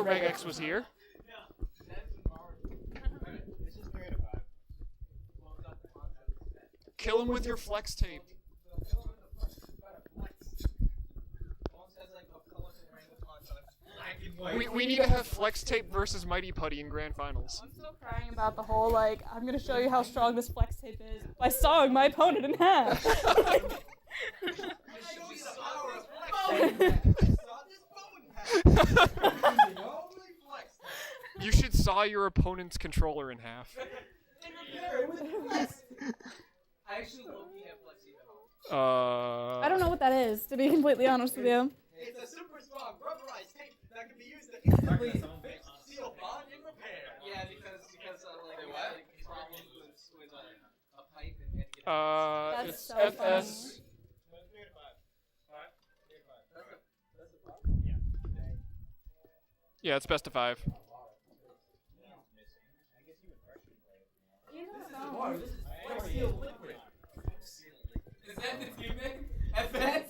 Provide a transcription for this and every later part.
know regEx was here. Kill him with your flex tape. We need to have flex tape versus Mighty Putty in grand finals. I'm still crying about the whole, like, I'm gonna show you how strong this flex tape is by sawing my opponent in half. You should saw your opponent's controller in half. I actually low-key have flex tape at I don't know what that is, to be completely honest with you. It's a super strong rubberized tape that can be used to instantly fix, seal, bond, and repair. Yeah, because like problems with a pipe and had to get It's so FS. Yeah, it's best of 5. Is that the team name? FS?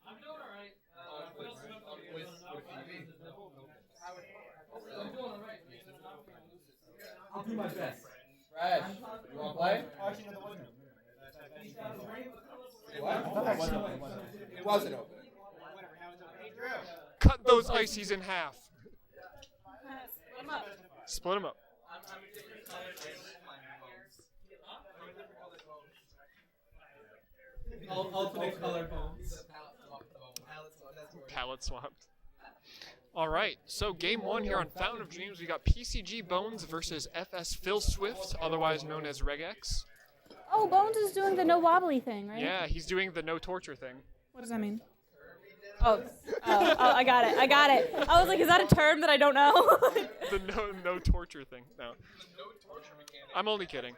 I'm doing alright. I'll do my best. Rash, you want to play? What? It wasn't open. Cut those ices in half. Split them up. Alternate color bones. Palette swapped. All right, so game 1 here on Fountain of Dreams. We got PCG Bones versus FS Phil Swift, otherwise known as regEx. Oh, Bones is doing the no wobbly thing, right? Yeah, he's doing the no torture thing. What does that mean? Oh, I got it. I was like, is that a term that I don't know? The no torture thing. No. I'm only kidding.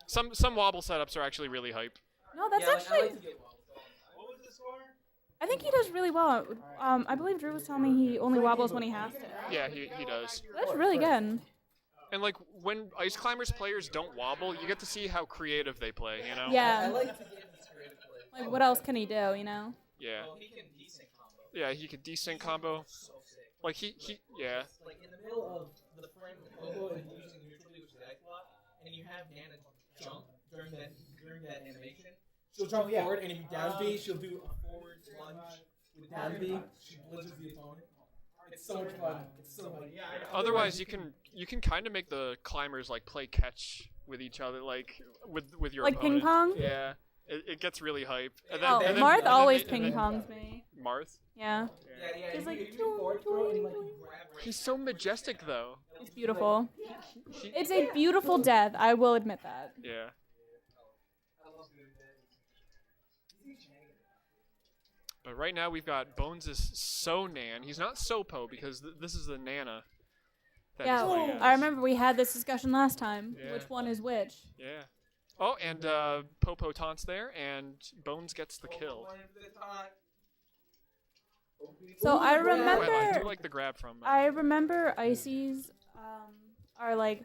Some wobble setups are actually really hype. No, that's actually. I think he does really well. I believe Drew was telling me he only wobbles when he has to. Yeah, he does. That's really good. And like when Ice Climbers players don't wobble, you get to see how creative they play, you know? Yeah. Like, what else can he do, you know? Yeah. Yeah, he could desync combo. Like he yeah. Like in the middle of the frame combo and using neutrally, which is the X block, and you have Nana jump during that animation. She'll jump forward, and if you down B, she'll do a forward lunge with down B. She blizzes the opponent. It's so much fun. It's so fun. Otherwise, you can kind of make the climbers like play catch with each other, like with your like opponent. ping pong. Yeah, it gets really hype. And Oh, then, Marth always and ping then- pongs me. Marth. Yeah. Yeah. He's like, He's so majestic though. it's beautiful. He- It's a beautiful death. I will admit that. yeah. But right now we've got Bones is so Nan. He's not Sopo because this is the Nana. that Yeah, he's playing as. I remember we had this discussion last time. Yeah. Which one is which? Yeah. Oh, and Popo taunts there, and Bones gets the kill. So I Oh, I remember. do like the grab from. I remember Icy's are like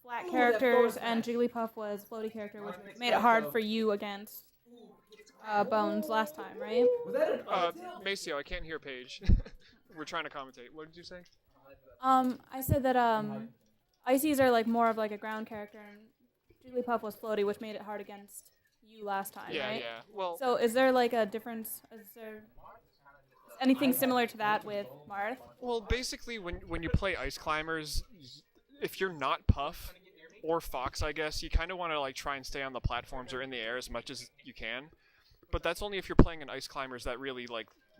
flat characters, and Jigglypuff was floaty character, which made it hard for you against Bones last time, right? Maceo, I can't hear Paige. We're trying to commentate. What did you say? I said that Icy's are like more of like a ground character, and Jigglypuff was floaty, which made it hard against you last time, Yeah, right? yeah. Well, So is there like a difference? Is there anything similar to that with Marth? well, basically, when you play Ice Climbers, if you're not Puff or Fox, I guess you kind of want to like try and stay on the platforms or in the air as much as you can. But that's only if you're playing an Ice Climbers that really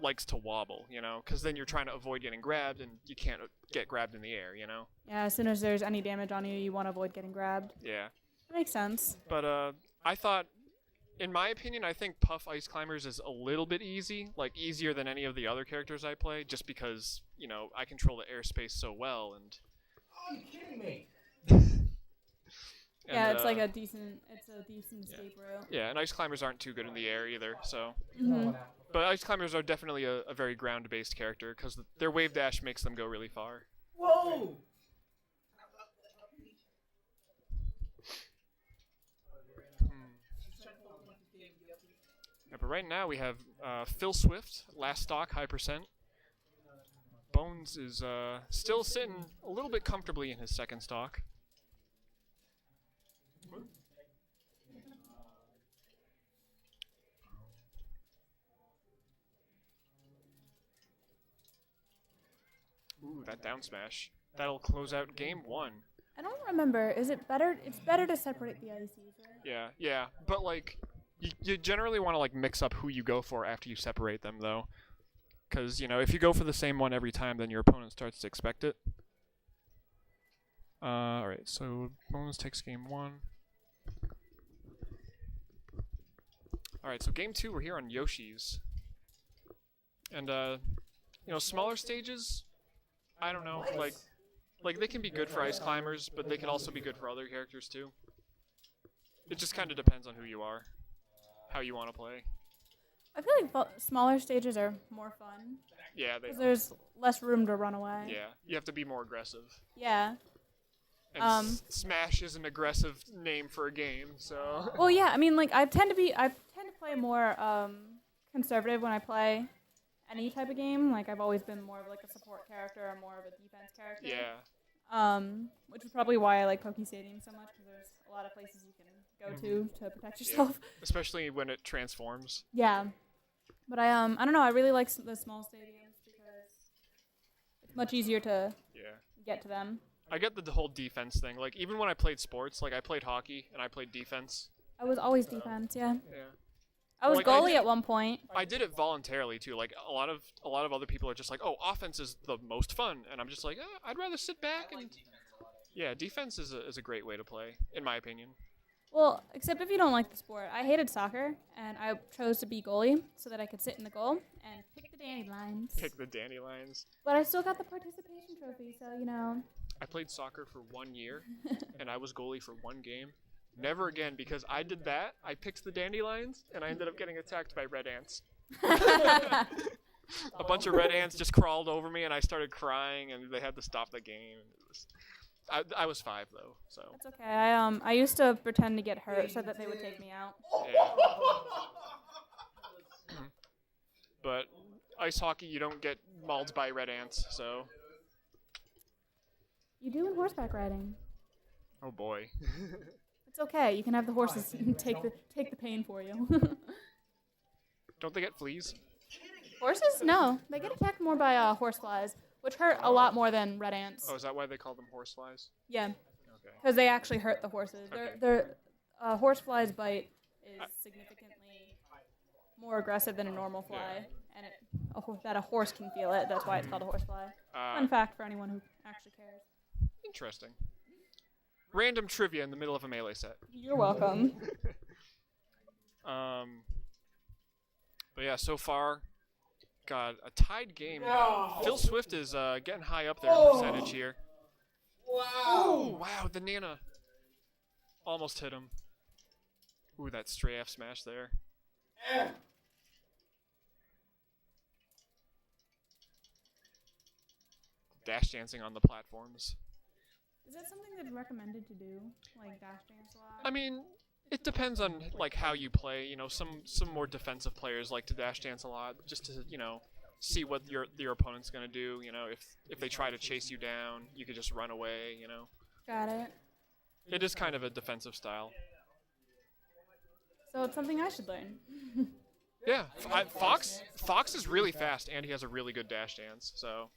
likes to wobble, you know, because then you're trying to avoid getting grabbed, and you can't get grabbed in the air, you know. Yeah, as soon as there's any damage on you, you want to avoid getting grabbed. Yeah. That makes sense. But I thought, in my opinion, I think Puff Ice Climbers is a little bit easy, like easier than any of the other characters I play, just because, you know, I control the airspace so well, and Oh, you kidding me? Yeah, it's like a decent escape route. Yeah, and Ice Climbers aren't too good in the air either, so. Mm-hmm. But Ice Climbers are definitely a very ground-based character, because their wave dash makes them go really far. Whoa! Yeah, but right now we have Phil Swift, last stock, high percent. Bones is still sitting a little bit comfortably in his second stock. Ooh, that down smash. That'll close out game 1. I don't remember. Is it better? It's better to separate the ICs, right? Yeah. But, like, you generally want to, like, mix up who you go for after you separate them, though. Because, you know, if you go for the same one every time, then your opponent starts to expect it. Alright, so Bones takes game 1. Alright, so game 2, we're here on Yoshi's. And, you know, smaller stages, I don't know, like they can be good for ice climbers, but they can also be good for other characters too. It just kind of depends on who you are, how you want to play. I feel like smaller stages are more fun. Yeah, they Because are. there's less room to run away. Yeah, you have to be more aggressive. Yeah. And Smash is an aggressive name for a game, so. Well, yeah. I mean, like I tend to play more conservative when I play any type of game. Like I've always been more of like a support character or more of a defense character. Yeah. Which is probably why I like Poke Stadium so much, because there's a lot of places you can go to protect yourself. Yeah. Especially when it transforms. Yeah. But I don't know. I really like the small stadiums because it's much easier to get to them. I get the whole defense thing. Like even when I played sports, like I played hockey and I played defense. I was always defense. Yeah. Yeah. I was Like, goalie at one point. I did it voluntarily too. Like a lot of other people are just like, "Oh, offense is the most fun," and I'm just like, "I'd rather sit back and." Yeah, defense is a great way to play, in my opinion. Well, except if you don't like the sport. I hated soccer, and I chose to be goalie so that I could sit in the goal and pick the dandelions. Pick the dandelions. But I still got the participation trophy, so you know. I played soccer for 1 year, and I was goalie for 1 game. Never again, because I did that. I picked the dandelions, and I ended up getting attacked by red ants. A bunch of red ants just crawled over me, and I started crying, and they had to stop the game. I was 5 though, so. That's okay. I used to pretend to get hurt so that they would take me out. Yeah. But ice hockey, you don't get mauled by red ants, so. You do in horseback riding. Oh boy. It's okay. You can have the horses take the pain for you. Don't they get fleas? Horses? No. They get attacked more by horseflies, which hurt a lot more than red ants. Oh, is that why they call them horseflies? Yeah. Okay. Because they actually hurt the horses. Okay. Horsefly's bite is significantly more aggressive than a normal fly, and that a horse can feel it. That's why it's called a horsefly. Fun fact for anyone who actually cares. Interesting. Random trivia in the middle of a melee set. You're welcome. But yeah, so far, God, a tied game. No. Phil Swift is getting high up there in percentage here. Wow. Ooh, wow, the Nana almost hit him. Ooh, that stray F smash there. Dash dancing on the platforms. Is that something that's recommended to do, like dash dance a lot? I mean, it depends on like how you play. You know, some more defensive players like to dash dance a lot, just to see what your opponent's gonna do. You know, if they try to chase you down, you could just run away. You know. Got it. It is kind of a defensive style. So it's something I should learn. Yeah, Fox is really fast and he has a really good dash dance. So.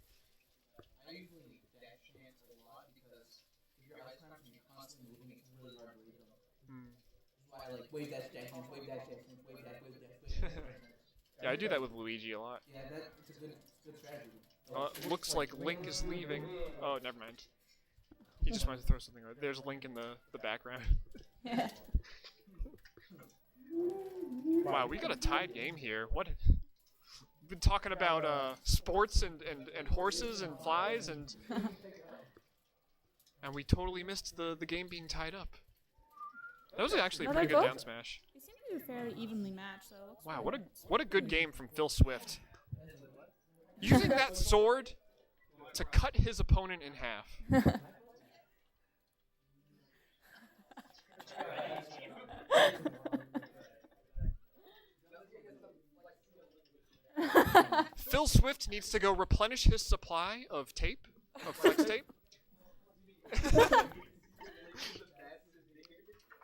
I usually dash dance a lot because if you're ice climbing and you're constantly moving, it's really hard to read them. That's why I like wave dash dance, wave dash dance, wave dash, wave dash, wave dash. Yeah, I do that with Luigi a lot. Yeah, that's a good strategy. Looks like Link is leaving. Oh, never mind. He just wanted to throw something. There's Link in the background. Yeah. Wow, we got a tied game here. What? We've been talking about sports and horses and flies and we totally missed the game being tied up. That was actually a pretty good down smash. They seem to be fairly evenly matched, though. Wow, what a good game from Phil Swift. Using that sword to cut his opponent in half. Phil Swift needs to go replenish his supply of tape, of flex tape.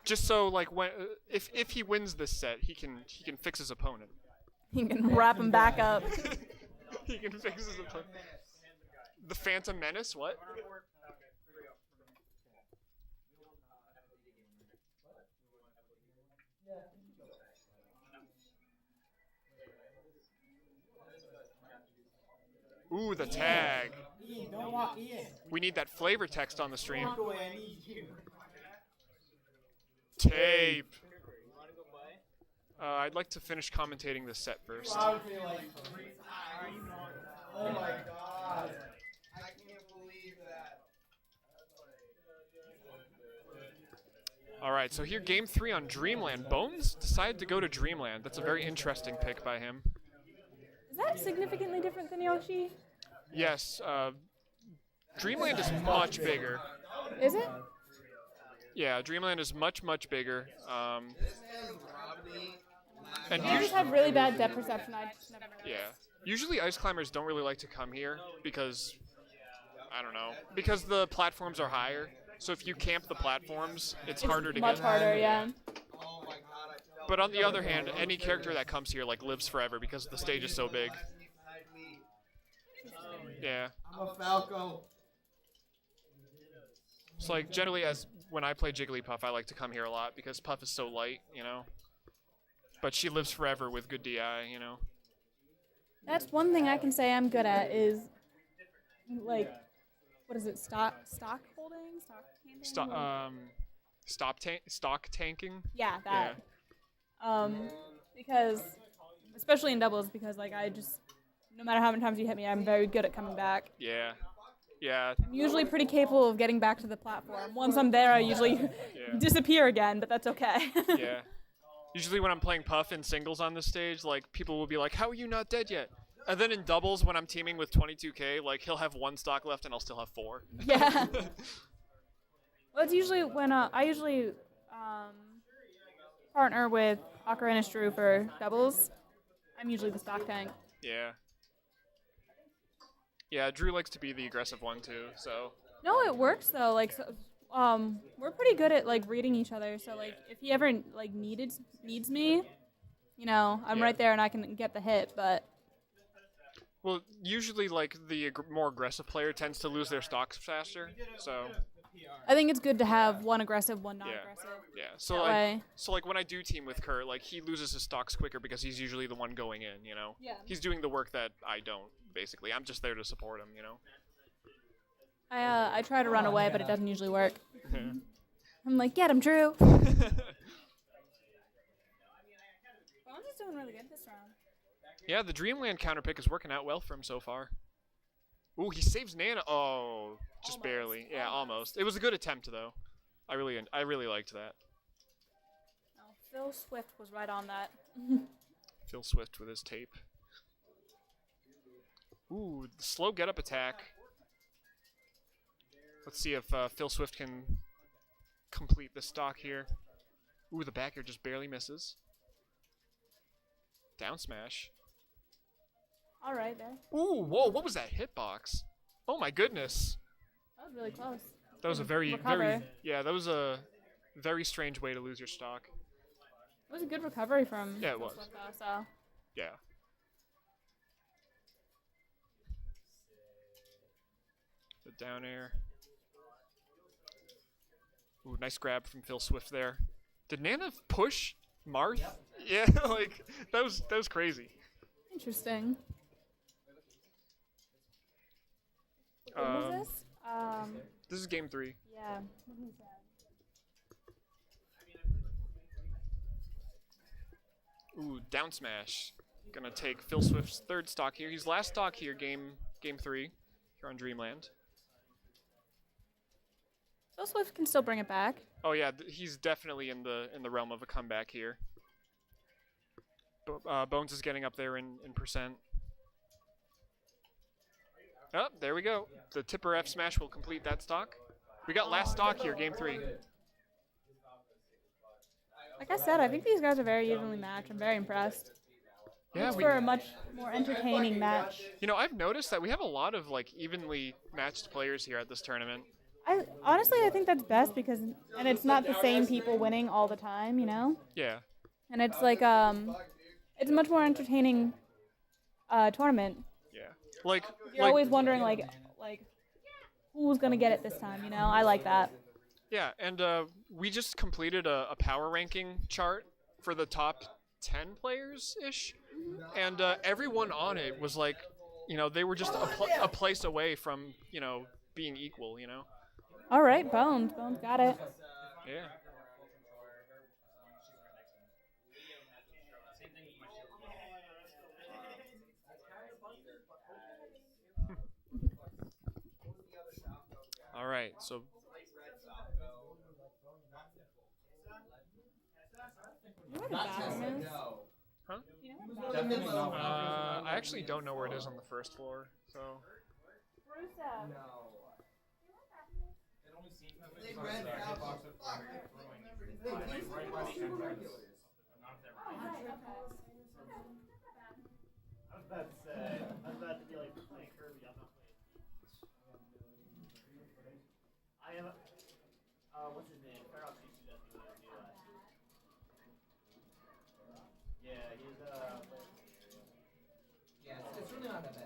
Just so like when if he wins this set, he can fix his opponent. You can wrap him back up. He can fix his opponent. The Phantom Menace, what? Ooh, the tag. Ian, don't walk in. We need that flavor text on the stream. Walk away, I need you. Tape. I'd like to finish commentating this set first. Probably like 3 times. Oh my god. I can't believe that. Alright, so here game 3 on Dreamland. Bones decided to go to Dreamland. That's a very interesting pick by him. Is that significantly different than Yoshi? Yes, Dreamland is much bigger. Is it? Yeah, Dreamland is much, much bigger. And You just have really bad depth perception. I just never noticed. yeah, usually ice climbers don't really like to come here because, I don't know, because the platforms are higher. So if you camp the platforms, it's harder to Much get. harder, yeah. But on the other hand, any character that comes here like lives forever because the stage is so big. Yeah. I'm a Falco. So like generally, as when I play Jigglypuff, I like to come here a lot because Puff is so light, you know. But she lives forever with good DI, you know. That's one thing I can say I'm good at is, like, what is it? Stock holding, stock handling. Stock tanking. Yeah, that. Because, especially in doubles, because like I just, no matter how many times you hit me, I'm very good at coming back. Yeah. Yeah. I'm usually pretty capable of getting back to the platform. Once I'm there, I usually disappear again, but that's okay. Yeah. Usually when I'm playing Puff in singles on this stage, like people will be like, "How are you not dead yet?" And then in doubles, when I'm teaming with 22K, like he'll have 1 stock left and I'll still have 4. Yeah. Well, it's usually when I usually partner with Ocarina Drew for doubles. I'm usually the stock tank. Yeah. Yeah, Drew likes to be the aggressive one too, so. No, it works though. Like, so, we're pretty good at like reading each other. So like, if he ever like needs me, you know, I'm right there and I can get the hit. But well, usually like the more aggressive player tends to lose their stocks faster, so. I think it's good to have one aggressive, one non-aggressive. Yeah. So That like, way. when I do team with Kurt, like he loses his stocks quicker because he's usually the one going in, you know. Yeah. He's doing the work that I don't. Basically, I'm just there to support him, you know. I try to run away, but it doesn't usually work. I'm like, get him, Drew. Bones is doing really good this round. Yeah, the Dreamland counter pick is working out well for him so far. Ooh, he saves Nana. Oh, just barely. Yeah, almost. It was a good attempt though. I really liked that. No, Phil Swift was right on that. Phil Swift with his tape. Ooh, the slow get-up attack. Let's see if Phil Swift can complete the stock here. Ooh, the back air just barely misses. Down smash. All right there. Ooh, whoa, what was that hitbox? Oh my goodness. That was really close. That was a very, Recover. that was a very strange way to lose your stock. It was a good recovery from Yeah, it Phil was. Swift, though, so. Yeah. The down air. Ooh, nice grab from Phil Swift there. Did Nana push Marth? Yep. Yeah, like that was crazy. Interesting. What was this? This is game 3. Yeah. What was that? Ooh, down smash. Gonna take Phil Swift's 3rd stock here. He's last stock here, game 3 here on Dreamland. Phil Swift can still bring it back. Oh yeah, he's definitely in the realm of a comeback here. Bones is getting up there in percent. Oh, there we go. The tipper F smash will complete that stock. We got last stock here, game 3. Like I said, I think these guys are very evenly matched. I'm very impressed. Yeah, Makes for a much more entertaining match. You know, I've noticed that we have a lot of like evenly matched players here at this tournament. I think that's best because and it's not the same people winning all the time, you know? Yeah. And it's like it's a much more entertaining tournament. Yeah. Like You're always wondering like who's gonna get it this time, you know? I like that. Yeah, and we just completed a power ranking chart for the top 10 players ish, and everyone on it was like, you know, they were just a place away from, you know, being equal, you know. All right, Bones got it. Yeah. All right, so You know where the bathroom is? huh? You know where the bathroom is? I actually don't know where it is on the first floor, so. I was about to be like playing Kirby. I'm not playing Peach. I am. What's his name? Ferox used to just do last year. Yeah, he's Yeah, it's really not that bad.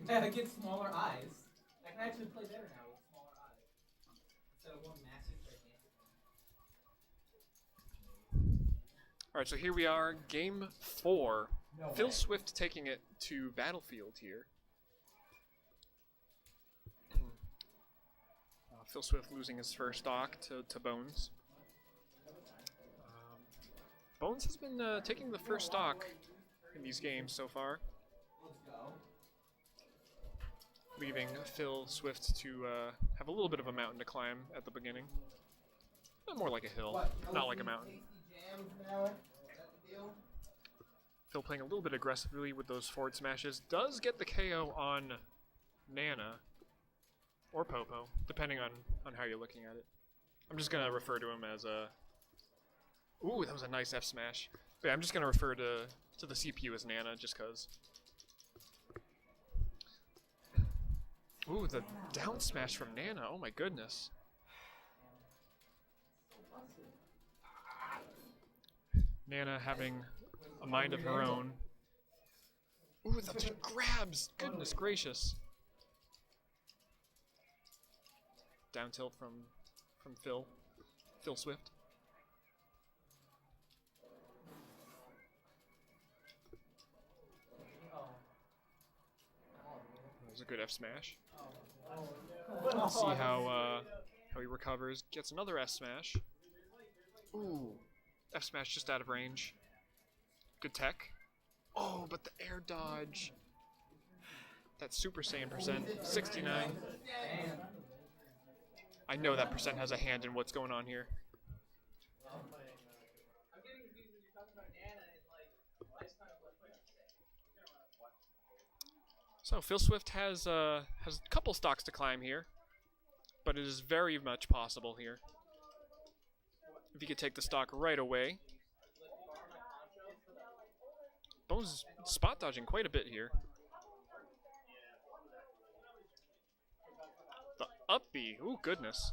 Yeah, get smaller eyes. I can actually play better now with smaller eyes instead of one massive gigantic one. All right, so here we are, game 4. Phil Swift taking it to Battlefield here. Phil Swift losing his first stock to Bones. Bones has been taking the first stock in these games so far, leaving Phil Swift to have a little bit of a mountain to climb at the beginning. More like a hill, not like a mountain. Phil playing a little bit aggressively with those forward smashes. Does get the KO on Nana or Popo, depending on how you're looking at it. I'm just going to refer to him as a... Ooh, that was a nice F smash. But yeah, I'm just going to refer to the CPU as Nana, just because. Ooh, the down smash from Nana. Oh my goodness. Nana having a mind of her own. Ooh, the grabs! Goodness gracious. Down tilt from Phil Swift. That was a good F smash. Let's see how he recovers. Gets another F smash. Ooh, F smash just out of range. Good tech. Oh, but the air dodge. That Super Saiyan percent, 69. I know that percent has a hand in what's going on here. So Phil Swift has a couple stocks to climb here, but it is very much possible here. If he could take the stock right away. Bones is spot dodging quite a bit here. The up B, ooh goodness.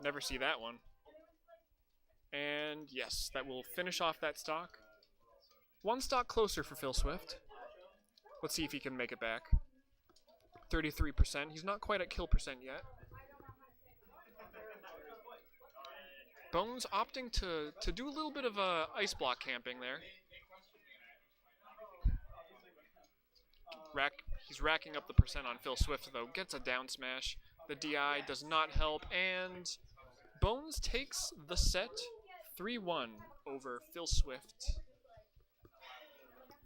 Never see that one. And yes, that will finish off that stock. One stock closer for Phil Swift. Let's see if he can make it back. 33%. He's not quite at kill percent yet. Bones opting to do a little bit of ice block camping there. He's racking up the percent on Phil Swift though. Gets a down smash. The DI does not help, and Bones takes the set 3-1 over Phil Swift.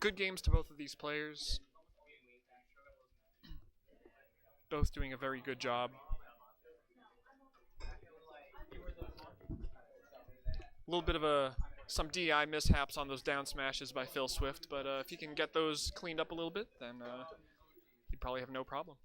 Good games to both of these players. Both doing a very good job. A little bit of some DI mishaps on those down smashes by Phil Swift, but if he can get those cleaned up a little bit, then he'd probably have no problem.